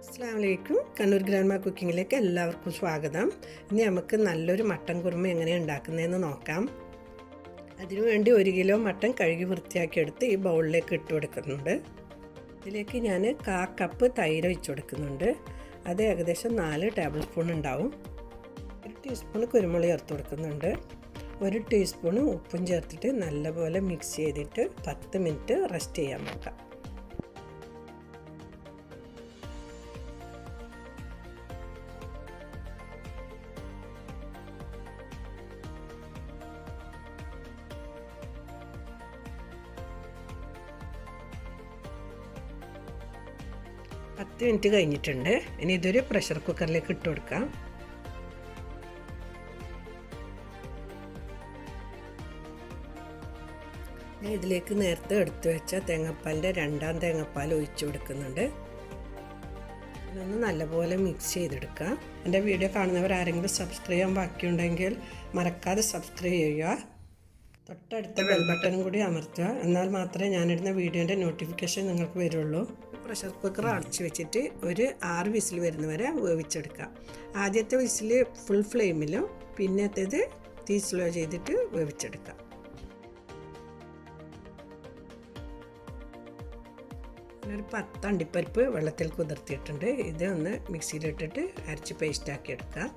അസ്സലാമലൈക്കും. കണ്ണൂർ ഗ്രാൻഡ്മ കുക്കിങ്ങിലേക്ക് എല്ലാവർക്കും സ്വാഗതം. ഇനി നമുക്ക് നല്ലൊരു മട്ടൻ കുറുമ എങ്ങനെയാണ് ഉണ്ടാക്കുന്നതെന്ന് നോക്കാം. അതിനുവേണ്ടി 1 കിലോ മട്ടൻ കഴുകി വൃത്തിയാക്കിയെടുത്ത് ഈ ബൗളിലേക്ക് ഇട്ട് കൊടുക്കുന്നുണ്ട്. ഇതിലേക്ക് ഞാൻ 1/4 കപ്പ് തൈര് ഒഴിച്ച് കൊടുക്കുന്നുണ്ട്. അത് ഏകദേശം 4 ടേബിൾ സ്പൂൺ ഉണ്ടാവും. 1 ടീസ്പൂൺ കുരുമുളക് ചേർത്ത് കൊടുക്കുന്നുണ്ട്. 1 ടീസ്പൂൺ ഉപ്പും ചേർത്തിട്ട് നല്ലപോലെ മിക്സ് ചെയ്തിട്ട് 10 മിനിറ്റ് റെസ്റ്റ് ചെയ്യാൻ വെക്കാം. പത്ത് മിനിറ്റ് കഴിഞ്ഞിട്ടുണ്ട്. ഇനി ഇതൊരു പ്രഷർ കുക്കറിലേക്ക് ഇട്ട് കൊടുക്കാം. ഞാൻ ഇതിലേക്ക് നേരത്തെ എടുത്തു വെച്ച തേങ്ങാപ്പാലിൻ്റെ 2ാം തേങ്ങാപ്പാൽ ഒഴിച്ചു കൊടുക്കുന്നുണ്ട്. ഇതൊന്ന് നല്ലപോലെ മിക്സ് ചെയ്തെടുക്കാം. എൻ്റെ വീഡിയോ കാണുന്നവർ ആരെങ്കിലും സബ്സ്ക്രൈബ് ചെയ്യാൻ ബാക്കിയുണ്ടെങ്കിൽ മറക്കാതെ സബ്സ്ക്രൈബ് ചെയ്യുക. തൊട്ടടുത്ത ബെൽ ബട്ടണും കൂടി അമർത്തുക. എന്നാൽ മാത്രമേ ഞാനിടുന്ന വീഡിയോൻ്റെ നോട്ടിഫിക്കേഷൻ നിങ്ങൾക്ക് വരുള്ളൂ. പ്രഷർ കുക്കർ അടച്ച് വെച്ചിട്ട് ഒരു 6 വിസിൽ വരുന്നവരെ വേവിച്ചെടുക്കാം. ആദ്യത്തെ വിസിൽ ഫുൾ ഫ്ലെയിമിലും പിന്നത്തേത് തീ സ്ലോ ചെയ്തിട്ട് വേവിച്ചെടുക്കാം. ഒരു 10 അണ്ടിപ്പരിപ്പ് വെള്ളത്തിൽ കുതിർത്തിയിട്ടുണ്ട്. ഇത് ഒന്ന് മിക്സിയിലിട്ടിട്ട് അരച്ച് പേസ്റ്റാക്കി എടുക്കാം.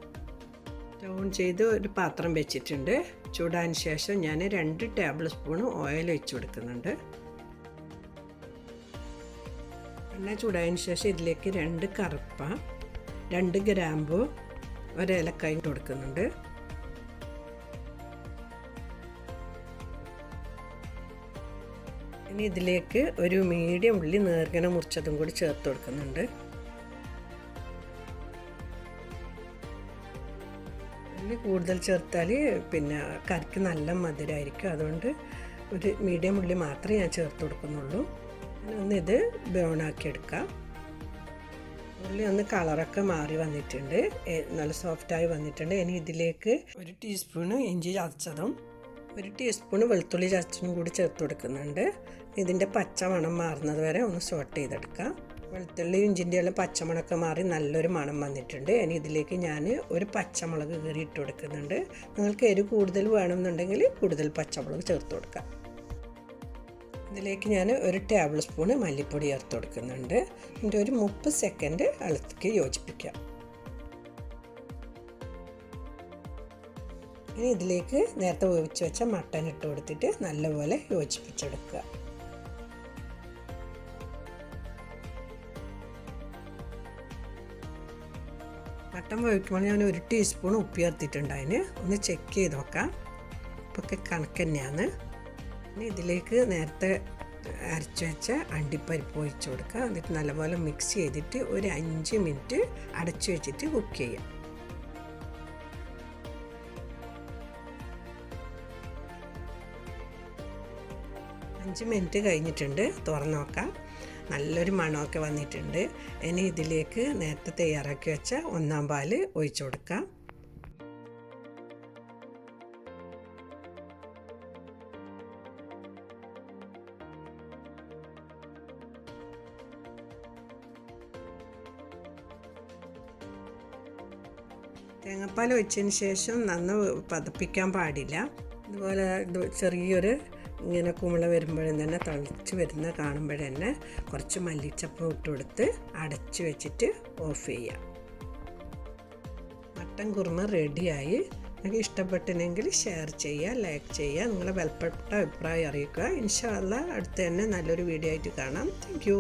ഓൺ ചെയ്ത് ഒരു പാത്രം വെച്ചിട്ടുണ്ട്. ചൂടാൻ ശേഷം ഞാൻ 2 ടേബിൾ സ്പൂൺ ഓയിൽ ഒഴിച്ച് കൊടുക്കുന്നുണ്ട്. എണ്ണ ചൂടായതിന് ശേഷം ഇതിലേക്ക് 2 കറുപ്പ, 2 ഗ്രാമ്പു, 1 ഏലക്കായ ഇട്ട് കൊടുക്കുന്നുണ്ട്. ഇനി ഇതിലേക്ക് ഒരു മീഡിയം ഉള്ളി നേർങ്ങനെ മുറിച്ചതും കൂടി ചേർത്ത് കൊടുക്കുന്നുണ്ട്. ഉള്ളി കൂടുതൽ ചേർത്താൽ പിന്നെ കറിക്ക് നല്ല മധുരമായിരിക്കും. അതുകൊണ്ട് ഒരു മീഡിയം ഉള്ളി മാത്രമേ ഞാൻ ചേർത്ത് കൊടുക്കുന്നുള്ളൂ. ഒന്ന് ഇത് ബ്രൗൺ ആക്കി എടുക്കാം. ഉള്ളി ഒന്ന് കളറൊക്കെ മാറി വന്നിട്ടുണ്ട്, നല്ല സോഫ്റ്റായി വന്നിട്ടുണ്ട്. ഇനി ഇതിലേക്ക് 1 ടീസ്പൂണ് ഇഞ്ചി ചതച്ചതും 1 ടീസ്പൂണ് വെളുത്തുള്ളി ചതച്ചതും കൂടി ചേർത്ത് കൊടുക്കുന്നുണ്ട്. ഇതിൻ്റെ പച്ചമണം മാറുന്നത് വരെ ഒന്ന് സോട്ട് ചെയ്തെടുക്കാം. വെളുത്തുള്ളി ഇഞ്ചിൻ്റെ എല്ലാം പച്ചമണമൊക്കെ മാറി നല്ലൊരു മണം വന്നിട്ടുണ്ട്. ഇനി ഇതിലേക്ക് ഞാൻ ഒരു പച്ചമുളക് കീറി ഇട്ട് കൊടുക്കുന്നുണ്ട്. നിങ്ങൾക്ക് എരിവ് കൂടുതൽ വേണമെന്നുണ്ടെങ്കിൽ കൂടുതൽ പച്ചമുളക് ചേർത്ത് കൊടുക്കാം. ഇതിലേക്ക് ഞാൻ 1 ടേബിൾ സ്പൂണ് മല്ലിപ്പൊടി ചേർത്ത് കൊടുക്കുന്നുണ്ട്. എന്നിട്ട് ഒരു 30 സെക്കൻഡ് ഇളക്കി യോജിപ്പിക്കാം. ഇനി ഇതിലേക്ക് നേരത്തെ വേവിച്ച് വെച്ച മട്ടൻ ഇട്ട് കൊടുത്തിട്ട് നല്ലപോലെ യോജിപ്പിച്ചെടുക്കുക. മട്ടൻ വേവിക്കുമ്പോൾ ഞാൻ 1 ടീസ്പൂൺ ഉപ്പ് ചേർത്തിട്ടുണ്ട്. അതിന് ഒന്ന് ചെക്ക് ചെയ്ത് നോക്കാം. ഉപ്പൊക്കെ കണക്ക് തന്നെയാണ്. ഇനി ഇതിലേക്ക് നേരത്തെ അരച്ച് വെച്ച അണ്ടിപ്പരിപ്പ് ഒഴിച്ച് കൊടുക്കുക. എന്നിട്ട് നല്ലപോലെ മിക്സ് ചെയ്തിട്ട് ഒരു 5 മിനിറ്റ് അടച്ചു വെച്ചിട്ട് കുക്ക് ചെയ്യാം. അഞ്ച് മിനിറ്റ് കഴിഞ്ഞിട്ടുണ്ട്. തുറന്ന് നോക്കാം. നല്ലൊരു മണമൊക്കെ വന്നിട്ടുണ്ട്. ഇനി ഇതിലേക്ക് നേരത്തെ തയ്യാറാക്കി വെച്ച 1ാം പാൽ ഒഴിച്ചു കൊടുക്കാം. തേങ്ങാപ്പാൽ ഒഴിച്ചതിന് ശേഷം നന്നായി പതപ്പിക്കാൻ പാടില്ല. അതുപോലെ ചെറിയൊരു ഇങ്ങനെ കുമിള വരുമ്പോഴും തന്നെ തളിച്ച് വരുന്ന കാണുമ്പോഴന്നെ കുറച്ച് മല്ലിച്ചപ്പ് ഇട്ട് കൊടുത്ത് അടച്ച് വെച്ചിട്ട് ഓഫ് ചെയ്യാം. മട്ടൻ കുറുമ റെഡിയായി. നിങ്ങൾക്ക് ഇഷ്ടപ്പെട്ടില്ലെങ്കിൽ ഷെയർ ചെയ്യുക, ലൈക്ക് ചെയ്യുക, നിങ്ങളുടെ വിലപ്പെട്ട അഭിപ്രായം അറിയിക്കുക. ഇൻഷാ അല്ലാഹ് അടുത്ത് തന്നെ നല്ലൊരു വീഡിയോ ആയിട്ട് കാണാം. Thank you.